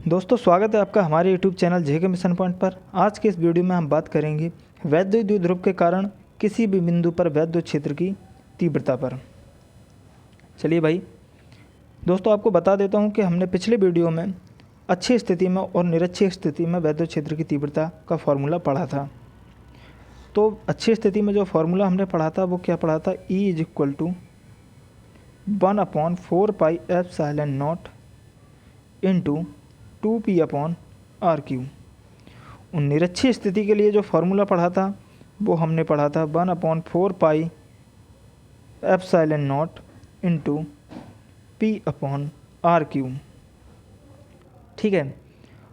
दोस्तों स्वागत है आपका हमारे YouTube चैनल जेके मिशन पॉइंट पर। आज के इस वीडियो में हम बात करेंगे वैद्युत द्विध्रुव के कारण किसी भी बिंदु पर वैद्युत क्षेत्र की तीव्रता पर। चलिए भाई दोस्तों, आपको बता देता हूं कि हमने पिछले वीडियो में अच्छी स्थिति में और निरक्षीय स्थिति में वैद्युत क्षेत्र की तीव्रता का फॉर्मूला पढ़ा था। तो अच्छी स्थिति में जो फॉर्मूला हमने पढ़ा था वो क्या पढ़ा था, E = 1/4πε0 इंटू 2p/r³। उन निरक्षीय स्थिति के लिए जो फार्मूला पढ़ा था वो हमने पढ़ा था 1/4πε0 इंटू p/r³। ठीक है,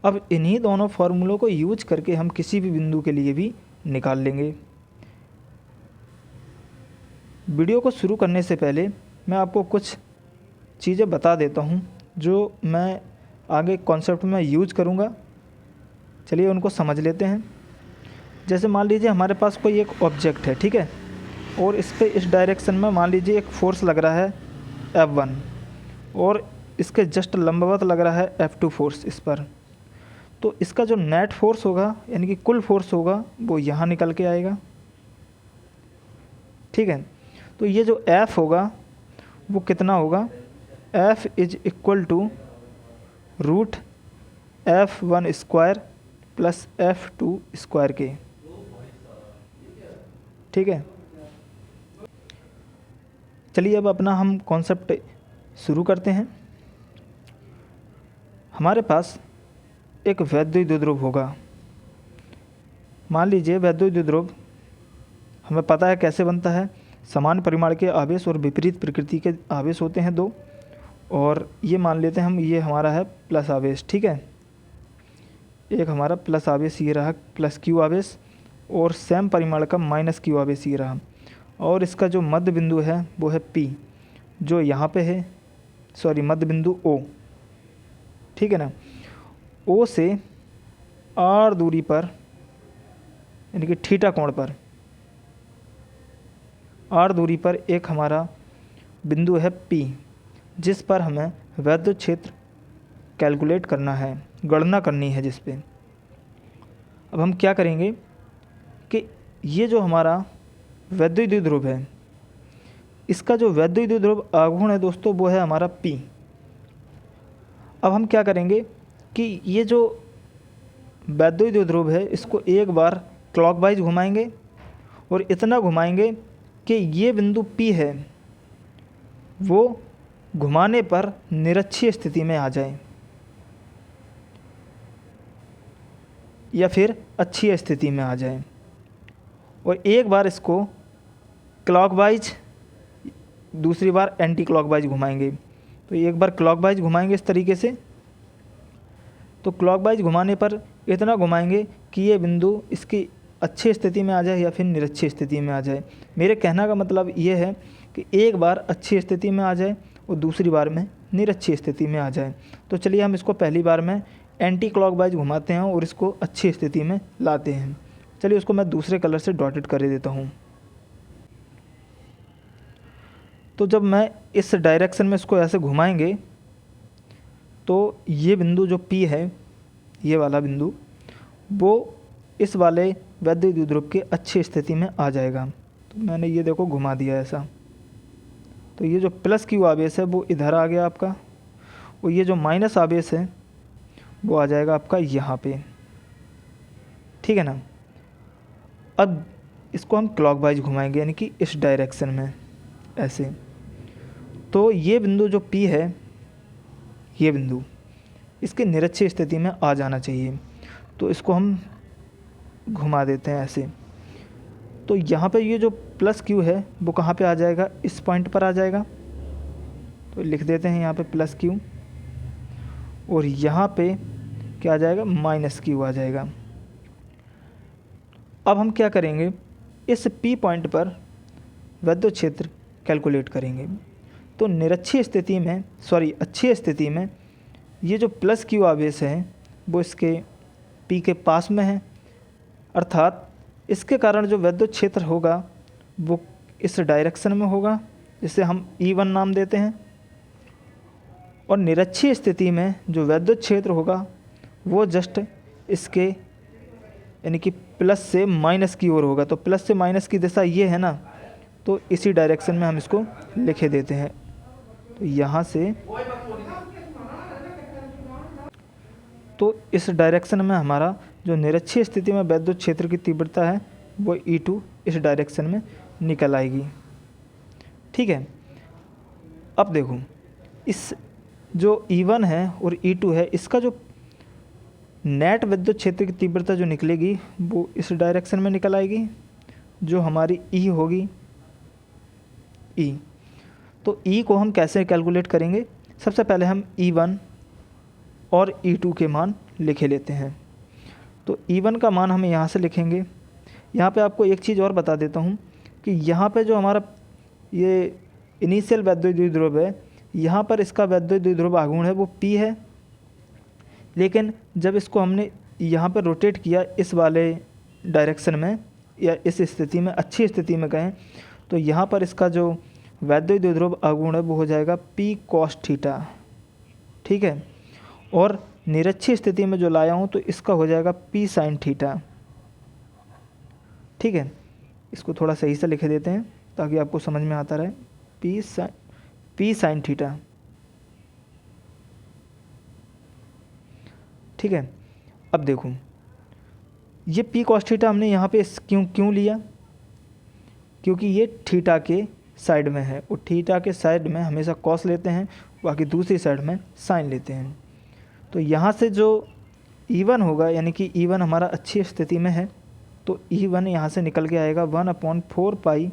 अब इन्हीं दोनों फार्मूलों को यूज करके हम किसी भी बिंदु के लिए भी निकाल लेंगे। वीडियो को शुरू करने से पहले मैं आपको कुछ चीज़ें बता देता हूँ जो मैं आगे कॉन्सेप्ट में यूज करूँगा। चलिए उनको समझ लेते हैं। जैसे मान लीजिए हमारे पास कोई एक ऑब्जेक्ट है, ठीक है, और इस पे इस डायरेक्शन में मान लीजिए एक फोर्स लग रहा है F1 और इसके जस्ट लंबवत लग रहा है F2 फोर्स इस पर। तो इसका जो नेट फोर्स होगा यानी कि कुल फोर्स होगा वो यहाँ निकल के आएगा। ठीक है, तो ये जो F होगा वो कितना होगा, F = √F1² + F2² के। ठीक है, चलिए अब अपना हम कॉन्सेप्ट शुरू करते हैं। हमारे पास एक वैद्युत द्विध्रुव होगा। मान लीजिए वैद्युत द्विध्रुव हमें पता है कैसे बनता है। समान परिमाण के आवेश और विपरीत प्रकृति के आवेश होते हैं दो, और ये मान लेते हैं हम, ये हमारा है प्लस आवेश। ठीक है, एक हमारा प्लस आवेश ये रहा, प्लस Q आवेश, और सेम परिमाण का माइनस Q आवेश ये रहा। और इसका जो मध्य बिंदु है वो है P, जो यहाँ पे है, सॉरी मध्य बिंदु O। ठीक है ना, O से R दूरी पर यानी कि थीटा कोण पर, R दूरी पर एक हमारा बिंदु है P, जिस पर हमें वैद्युत क्षेत्र कैलकुलेट करना है, गणना करनी है जिस पे। अब हम क्या करेंगे कि ये जो हमारा वैद्युत द्विध्रुव है, इसका जो वैद्युत द्विध्रुव आघूर्ण है दोस्तों वो है हमारा P। अब हम क्या करेंगे कि ये जो वैद्युत द्विध्रुव है इसको एक बार क्लॉकवाइज घुमाएंगे और इतना घुमाएंगे कि ये बिंदु P है वो घुमाने पर निरक्षीय स्थिति में आ जाए या फिर अच्छी स्थिति में आ जाए। और एक बार इसको क्लॉकवाइज, दूसरी बार एंटी क्लॉकवाइज घुमाएंगे। तो एक बार क्लॉकवाइज घुमाएंगे इस तरीके से, तो क्लॉकवाइज घुमाने पर इतना घुमाएंगे कि ये बिंदु इसकी अच्छी स्थिति में आ जाए या फिर निरक्षीय स्थिति में आ जाए। मेरे कहने का मतलब ये है कि एक बार अच्छी स्थिति में आ जाए और दूसरी बार में निरक्षीय स्थिति में आ जाए। तो चलिए हम इसको पहली बार में एंटी क्लॉकवाइज घुमाते हैं और इसको अच्छी स्थिति में लाते हैं। चलिए उसको मैं दूसरे कलर से डॉटेड कर देता हूँ। तो जब मैं इस डायरेक्शन में इसको ऐसे घुमाएंगे तो ये बिंदु जो P है, ये वाला बिंदु, वो इस वाले वैद्युत द्विध्रुव के अच्छी स्थिति में आ जाएगा। तो मैंने ये देखो घुमा दिया ऐसा। तो ये जो प्लस Q आवेश है वो इधर आ गया आपका, और ये जो माइनस आवेश है वो आ जाएगा आपका यहाँ पे। ठीक है ना, अब इसको हम क्लॉकवाइज घुमाएंगे यानी कि इस डायरेक्शन में ऐसे। तो ये बिंदु जो P है, ये बिंदु इसके निरक्षीय स्थिति में आ जाना चाहिए। तो इसको हम घुमा देते हैं ऐसे। तो यहाँ पे ये जो प्लस Q है वो कहाँ पे आ जाएगा, इस पॉइंट पर आ जाएगा। तो लिख देते हैं यहाँ पे प्लस Q, और यहाँ पे क्या आ जाएगा, माइनस Q आ जाएगा। अब हम क्या करेंगे, इस P पॉइंट पर वैद्युत क्षेत्र कैलकुलेट करेंगे। तो निरक्षीय स्थिति में, सॉरी अच्छी स्थिति में, ये जो प्लस Q आवेश है वो इसके P के पास में है, अर्थात इसके कारण जो वैद्युत क्षेत्र होगा वो इस डायरेक्शन में होगा, जिसे हम E1 नाम देते हैं। और निरक्षीय स्थिति में जो वैद्युत क्षेत्र होगा वो जस्ट इसके यानी कि प्लस से माइनस की ओर होगा। तो प्लस से माइनस की दिशा ये है ना, तो इसी डायरेक्शन में हम इसको लिखे देते हैं। तो यहाँ से तो इस डायरेक्शन में हमारा जो निरक्षीय स्थिति में वैद्युत क्षेत्र की तीव्रता है वो E2 इस डायरेक्शन में निकल आएगी। ठीक है, अब देखो इस जो E1 है और E2 है, इसका जो नेट विद्युत क्षेत्र की तीव्रता जो निकलेगी वो इस डायरेक्शन में निकल आएगी, जो हमारी E होगी E। तो E को हम कैसे कैलकुलेट करेंगे? सबसे पहले हम E1 और E2 के मान लिखे लेते हैं। तो E1 का मान हम यहाँ से लिखेंगे। यहाँ पे आपको एक चीज़ और बता देता हूँ कि यहाँ पे जो हमारा ये इनिशियल वैद्युत द्विध्रुव है, यहाँ पर इसका वैद्युत द्विध्रुव आघूर्ण है वो P है, लेकिन जब इसको हमने यहाँ पर रोटेट किया इस वाले डायरेक्शन में या इस स्थिति में, अच्छी स्थिति में कहें, तो यहाँ पर इसका जो वैद्युत द्विध्रुव आघूर्ण है वो हो जाएगा P cos थीटा। ठीक है, और निरक्षीय स्थिति में जो लाया हूँ तो इसका हो जाएगा P sin थीटा। ठीक है, इसको थोड़ा सही से लिख देते हैं ताकि आपको समझ में आता रहे। P sin theta. ठीक है, अब देखो ये P cos थीटा हमने यहाँ पे क्यों लिया? क्योंकि ये थीटा के साइड में है और थीटा के साइड में हमेशा कॉस लेते हैं, बाकी दूसरी साइड में साइन लेते हैं। तो यहाँ से जो E1 होगा, यानी कि E1 हमारा अच्छी स्थिति में है, तो E1 यहाँ से निकल के आएगा 1/4 पाई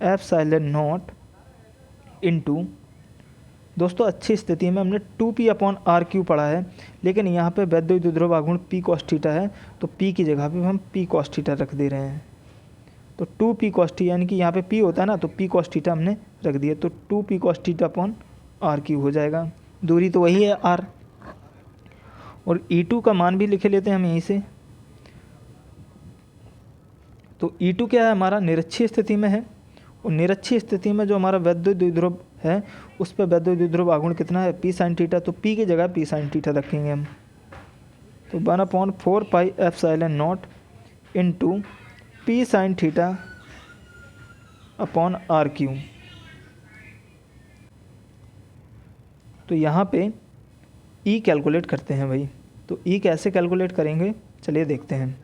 एप्सिलॉन नॉट इनटू, दोस्तों अच्छी स्थिति में हमने 2p/r³ पढ़ा है, लेकिन यहाँ पे वैद्युत द्विध्रुव आघूर्ण P cos थीटा है, तो P की जगह पे हम P cos थीटा रख दे रहे हैं। तो 2p cos थीटा, यानी कि यहाँ पे P होता है ना, तो P cos थीटा हमने रख दिया, तो 2p cos थीटा/r³ हो जाएगा। दूरी तो वही है r। और E2 का मान भी लिख लेते हैं हम यहीं से। तो E2 क्या है? हमारा निरक्षीय स्थिति में है, और निरक्षीय स्थिति में जो हमारा वैद्युत द्विध्रुव है उस पर वैद्युत द्विध्रुव आघूर्ण कितना है? P sin theta. तो P की जगह P sin थीटा रखेंगे हम। तो 1/4 pi epsilon not into P sin थीटा/r³। तो यहाँ पे E कैलकुलेट करते हैं भाई। तो E कैसे कैलकुलेट करेंगे, चलिए देखते हैं।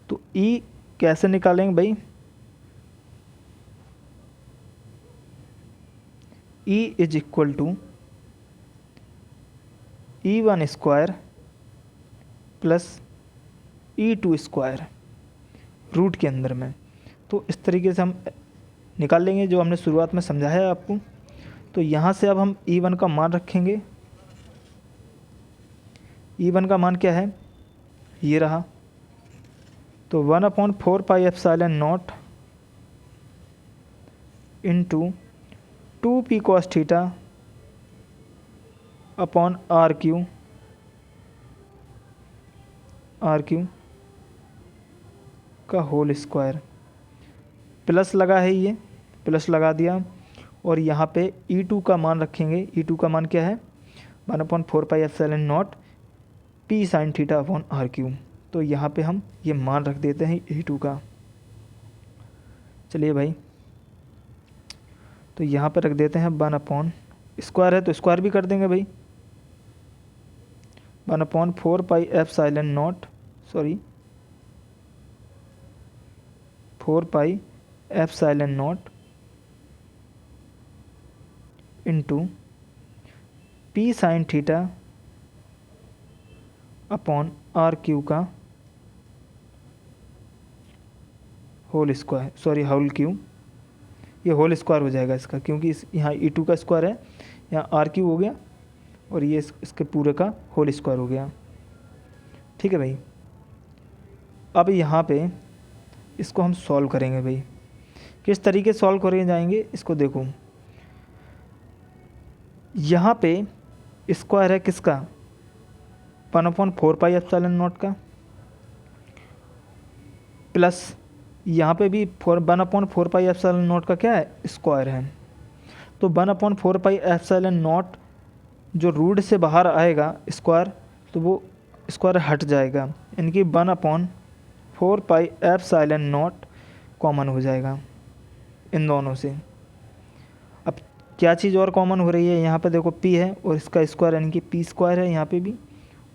तो E कैसे निकालेंगे भाई? E is equal to E1 square plus E2 square root के अंदर में। तो इस तरीके से हम निकाल लेंगे जो हमने शुरुआत में समझाया है आपको। तो यहाँ से अब हम E1 का मान रखेंगे। E1 का मान क्या है? ये रहा। तो 1/4 pi epsilon naught into 2p cos थीटा/r³ का होल स्क्वायर। प्लस लगा है, ये प्लस लगा दिया, और यहाँ पे E2 का मान रखेंगे। E2 का मान क्या है? 1/4 pi epsilon not P sin थीटा/r³। तो यहाँ पे हम ये मान रख देते हैं E2 का। चलिए भाई, तो यहाँ पे रख देते हैं 1/, स्क्वायर है तो स्क्वायर भी कर देंगे भाई। 1/4 pi epsilon naught, sorry 4 pi epsilon naught into P sin थीटा/r³ का whole square, sorry whole cube. ये होल स्क्वायर हो जाएगा इसका, क्योंकि यहाँ E2 का स्क्वायर है, यहाँ r³ हो गया, और ये इसके पूरे का होल स्क्वायर हो गया। ठीक है भाई, अब यहाँ पे इसको हम सॉल्व करेंगे भाई। किस तरीके से सॉल्व करेंगे जाएंगे, इसको देखो। यहाँ पे स्क्वायर है किसका? 1/4 पाई एप्सिलॉन नॉट का, प्लस यहाँ पे भी 1/4 पाई एप्सिलॉन नॉट का क्या है? स्क्वायर है। तो 1/4 पाई एप्सिलॉन नॉट जो रूट से बाहर आएगा स्क्वायर, तो वो स्क्वायर हट जाएगा, यानी कि 1/4πε0 कॉमन हो जाएगा इन दोनों से। अब क्या चीज़ और कॉमन हो रही है, यहाँ पे देखो p है और इसका स्क्वायर यानी कि p स्क्वायर है यहाँ पे भी,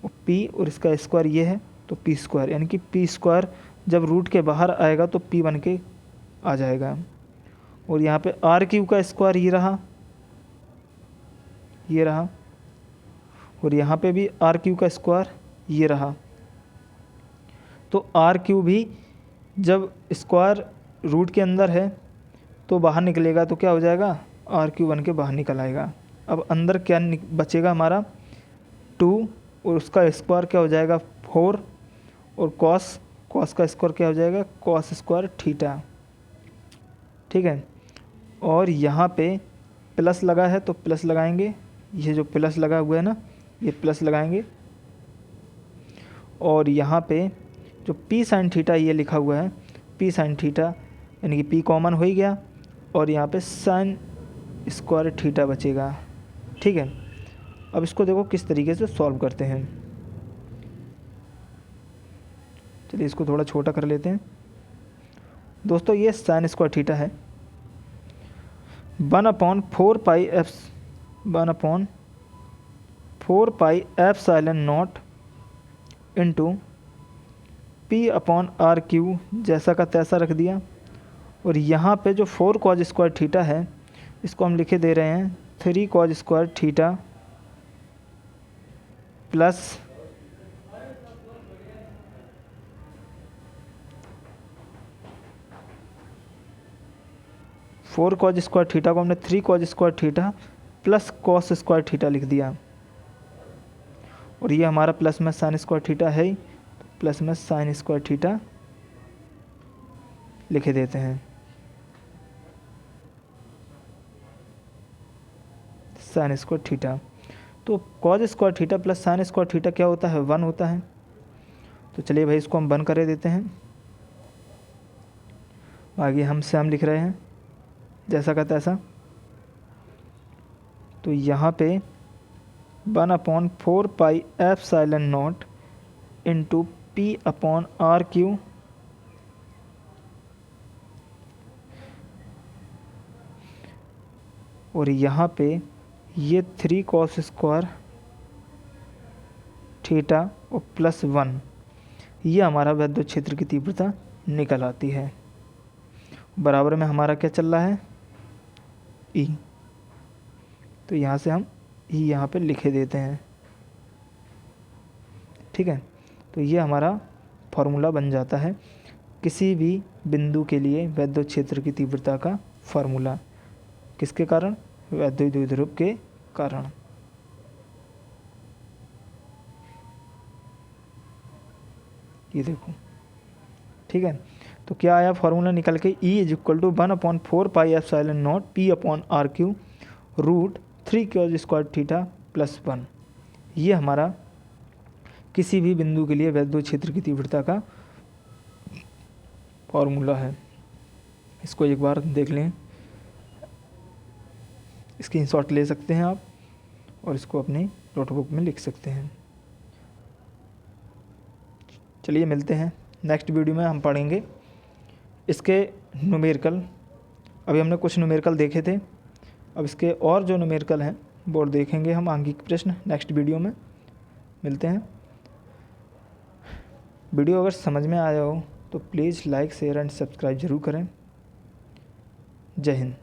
और p और इसका स्क्वायर ये है तो p स्क्वायर, यानी कि p स्क्वायर जब रूट के बाहर आएगा तो p बन के आ जाएगा। और यहाँ पे r³ का स्क्वायर ये रहा, और यहाँ पे भी r³ का स्क्वायर ये रहा। तो r³ भी जब स्क्वायर रूट के अंदर है तो बाहर निकलेगा तो क्या हो जाएगा, r³ बन के बाहर निकल आएगा। अब अंदर क्या बचेगा हमारा 2, और उसका स्क्वायर क्या हो जाएगा 4, और कॉस का स्क्वायर क्या हो जाएगा कॉस स्क्वायर थीटा। ठीक है, और यहाँ पे प्लस लगा है तो प्लस लगाएंगे, ये जो प्लस लगा हुआ है ना ये प्लस लगाएंगे, और यहाँ पे जो p साइन थीटा ये लिखा हुआ है p साइन थीटा, यानी कि p कॉमन हो ही गया, और यहाँ पे साइन स्क्वायर थीटा बचेगा। ठीक है, अब इसको देखो किस तरीके से सॉल्व करते हैं। चलिए इसको थोड़ा छोटा कर लेते हैं। दोस्तों ये साइन स्क्वायर थीटा है, 1/4πε0 इंटू p/r³ जैसा का तैसा रख दिया, और यहाँ पे जो 4 cos स्क्वायर थीटा है इसको हम लिखे दे रहे हैं 3 cos square theta plus 4 cos square theta को हमने 3 cos square theta plus cos square theta लिख दिया, और ये हमारा प्लस में साइन स्क्वायर थीटा है ही, तो प्लस में साइन स्क्वायर थीटा लिखे देते हैं। साइन स्क्वायर थीटा, तो cause square theta plus sine square theta क्या होता है 1 होता है। तो चलिए भाई इसको हम 1 कर देते हैं, आगे हम लिख रहे हैं जैसा का तैसा। तो यहाँ पे 1/4πε0 इंटू p/r³, और यहाँ पे ये 3 cos स्क्वायर थीटा और प्लस 1, ये हमारा विद्युत क्षेत्र की तीव्रता निकल आती है। बराबर में हमारा क्या चल रहा है E, तो यहाँ से हम E यहाँ पे लिखे देते हैं। ठीक है, तो ये हमारा फॉर्मूला बन जाता है किसी भी बिंदु के लिए विद्युत क्षेत्र की तीव्रता का फॉर्मूला। किसके कारण, वैद्युत द्विध्रुव के कारण। ये देखो, ठीक है, तो क्या आया फॉर्मूला निकल के E = 1/4πε0 p/r³ root 3 cos square theta plus 1। ये हमारा किसी भी बिंदु के लिए वैद्युत क्षेत्र की तीव्रता का फॉर्मूला है। इसको एक बार देख लें, स्क्रीनशॉट ले सकते हैं आप और इसको अपनी नोटबुक में लिख सकते हैं। चलिए मिलते हैं नेक्स्ट वीडियो में। हम पढ़ेंगे इसके न्यूमेरिकल। अभी हमने कुछ न्यूमेरिकल देखे थे, अब इसके और जो न्यूमेरिकल हैं वो देखेंगे हम आंगिक प्रश्न नेक्स्ट वीडियो में। मिलते हैं। वीडियो अगर समझ में आया हो तो please like share and subscribe ज़रूर करें। जय हिंद।